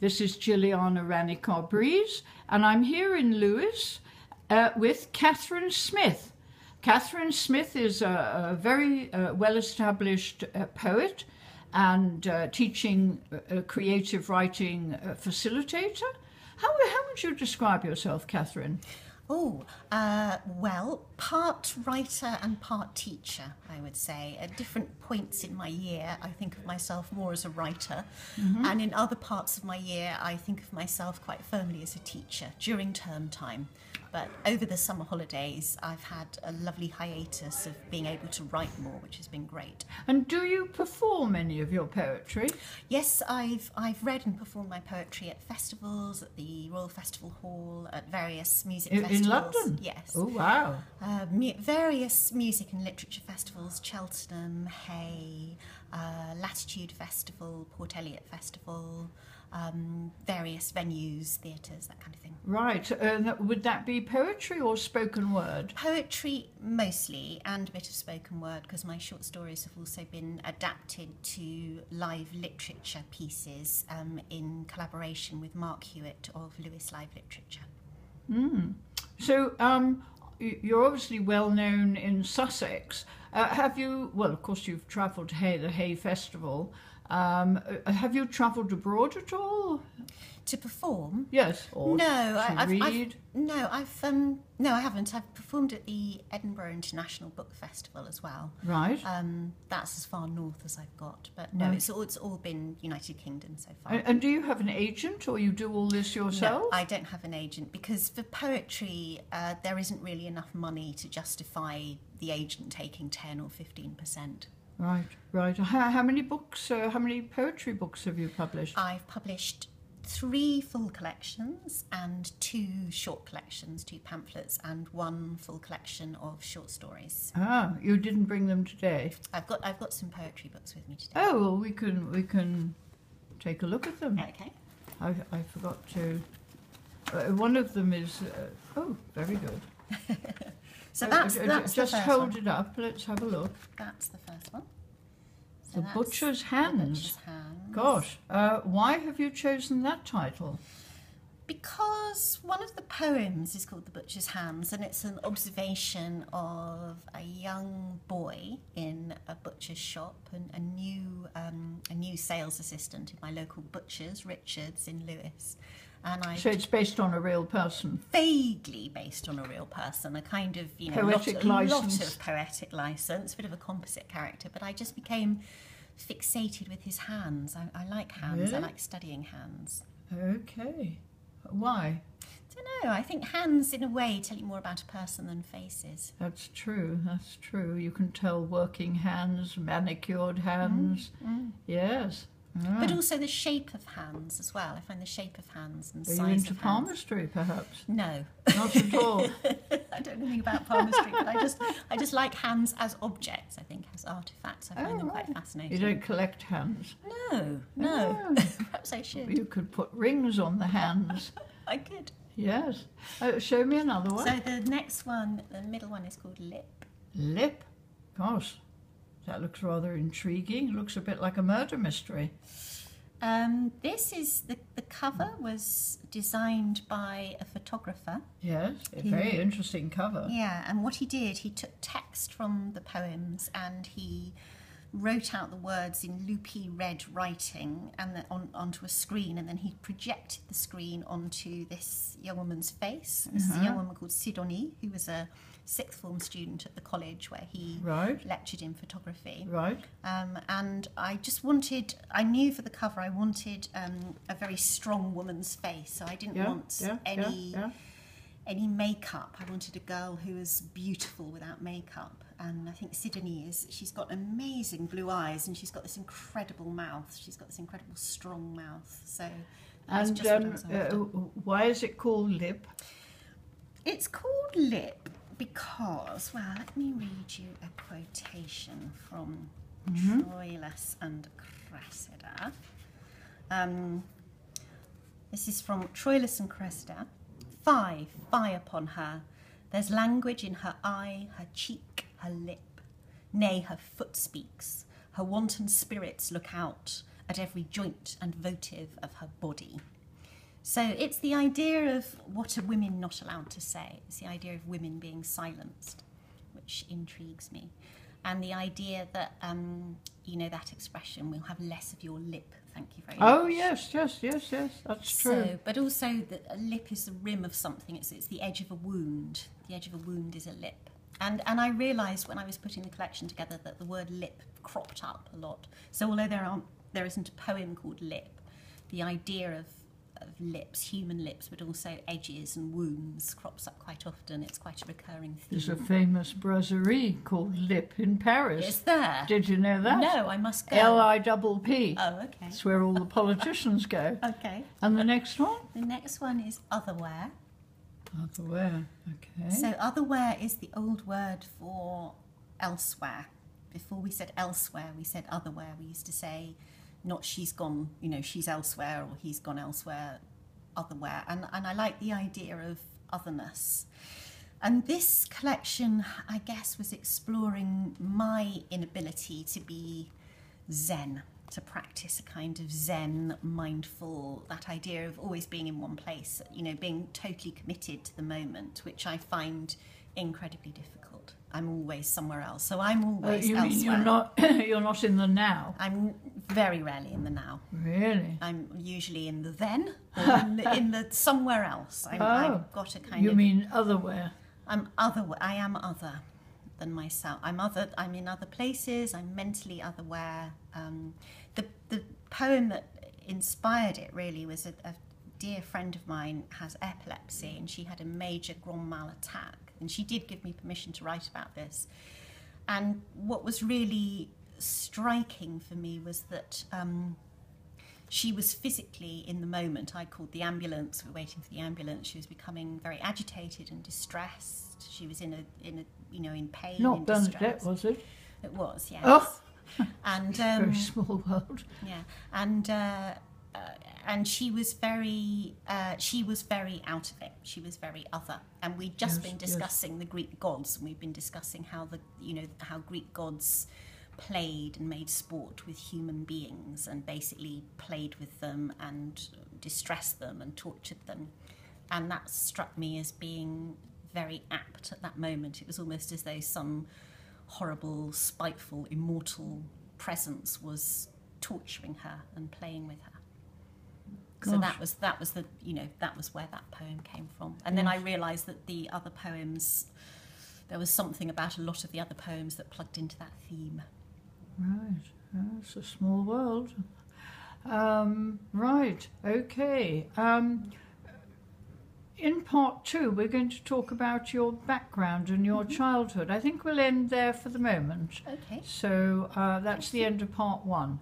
This is Jilliana Ranicar-Breese, and I'm here in Lewes with Catherine Smith. Catherine Smith is a very well-established poet and teaching creative writing facilitator. How would you describe yourself, Catherine? Oh, well, part writer and part teacher, I would say. At different points in my year, I think of myself more as a writer, and in other parts of my year, I think of myself quite firmly as a teacher during term time. But over the summer holidays, I've had a lovely hiatus of being able to write more, which has been great. And do you perform any of your poetry? Yes, I've read and performed my poetry at festivals, at the Royal Festival Hall, at various music festivals. In London? Yes. Oh, wow. Various music and literature festivals, Cheltenham, Hay, Latitude Festival, Port Eliot Festival, various venues, theatres, that kind of thing. Right. Would that be poetry or spoken word? Poetry mostly, and a bit of spoken word, because my short stories have also been adapted to live literature pieces in collaboration with Mark Hewitt of Lewes Live Literature. So you're obviously well known in Sussex. Have you, well, of course you've travelled to the Hay Festival. Have you travelled abroad at all? To perform? Yes. Or no, to read? No, I haven't. I've performed at the Edinburgh International Book Festival as well. Right. That's as far north as I've got. But no, it's all been United Kingdom so far. And do you have an agent, or you do all this yourself? No, I don't have an agent, because for poetry there isn't really enough money to justify the agent taking 10 or 15%. Right, right. How many books, how many poetry books have you published? I've published 3 full collections and 2 short collections, 2 pamphlets and 1 full collection of short stories. Ah, you didn't bring them today? I've got some poetry books with me today. Oh, well, we can take a look at them. Okay. I forgot to. One of them is. Oh, very good. So that's just the first hold one. it up. Let's have a look. That's the first one. So The that's Butcher's The Hands. Butcher's Hands. Gosh, why have you chosen that title? Because one of the poems is called The Butcher's Hands, and it's an observation of a young boy in a butcher's shop, and a new sales assistant in my local butcher's, Richard's, in Lewes. And So it's based on a real person? Vaguely based on a real person, a kind of, Poetic lot licence. of poetic license, a bit of a composite character, but I just became fixated with his hands. I like hands, Really? I like studying hands. Okay. Why? I don't know, I think hands in a way tell you more about a person than faces. That's true, that's true. You can tell working hands, manicured hands. Yes. But also the shape of hands as well. I find the shape of hands and Are you size into of hands. palmistry, perhaps? No. Not at all. I don't know anything about palmistry, but I just like hands as objects, I think, as artefacts. I find them quite You fascinating. don't collect hands? No. Oh. Perhaps I should. You could put rings on the hands. I could. Yes. Show me another one. So the next one, the middle one, is called Lip. Lip. Gosh, that looks rather intriguing. It looks a bit like a murder mystery. This is the cover was designed by a photographer. Yes, a very interesting cover. Yeah, and what he did, he took text from the poems and he wrote out the words in loopy red writing and then onto a screen, and then he projected the screen onto this young woman's face. This is a young woman called Sidonie, who was a 6th form student at the college where he lectured in photography. Right. And I just wanted, I knew for the cover I wanted a very strong woman's face, so I didn't want any makeup. I wanted a girl who was beautiful without makeup. And I think Sidonie she's got amazing blue eyes and she's got this incredible mouth. She's got this incredible strong mouth. So that's just what I was after. Why is it called Lip? It's called Lip because, well, let me read you a quotation from Troilus and Cressida. This is from Troilus and Cressida. Fie upon her. There's language in her eye, her cheek, her lip. Nay, her foot speaks. Her wanton spirits look out, at every joint and votive of her body. So it's the idea of what are women not allowed to say. It's the idea of women being silenced, which intrigues me. And the idea that, you know, that expression, we'll have less of your lip. Thank you very much. Oh, yes, that's true. So, but also that a lip is the rim of something. It's the edge of a wound. The edge of a wound is a lip. And I realised when I was putting the collection together that the word lip cropped up a lot. So although there isn't a poem called Lip, the idea of lips, human lips, but also edges and wounds crops up quite often. It's quite a recurring theme. There's a famous brasserie called Lip in Paris. Is there? Did you know that? No, I must go. L-I-P-P. Oh, okay. That's where all the politicians go. Okay. And the next one? The next one is otherwhere. Otherwhere, okay. So otherwhere is the old word for elsewhere. Before we said elsewhere, we said otherwhere. We used to say, not she's gone, you know, she's elsewhere, or he's gone elsewhere, otherwhere. And I like the idea of otherness. And this collection, I guess, was exploring my inability to be Zen, to practice a kind of Zen, mindful, that idea of always being in one place, you know, being totally committed to the moment, which I find incredibly difficult. I'm always somewhere else, so I'm always you elsewhere. Mean you're not in the now? I'm very rarely in the now. Really? I'm usually in the then, or in the somewhere else. I've got a kind of... You mean otherwhere? I am other than myself. I'm in other places. I'm mentally otherwhere. The poem that inspired it really was a dear friend of mine has epilepsy, and she had a major grand mal attack, and she did give me permission to write about this. And what was really striking for me was that she was physically in the moment. I called the ambulance. We were waiting for the ambulance. She was becoming very agitated and distressed. She was in pain. Not Bernadette, was it? It was, yes. Oh, and very small world. Yeah, and she was very out of it. She was very other. And we'd just been discussing the Greek gods, and we've been discussing how how Greek gods played and made sport with human beings, and basically played with them and distressed them and tortured them. And that struck me as being very apt at that moment. It was almost as though some horrible, spiteful, immortal presence was torturing her and playing with her. Gosh. So that was where that poem came from. And then I realised that the other poems, there was something about a lot of the other poems that plugged into that theme. Right, it's a small world. Right, okay. In part 2, we're going to talk about your background and your childhood. I think we'll end there for the moment. Okay. So that's the end of part 1.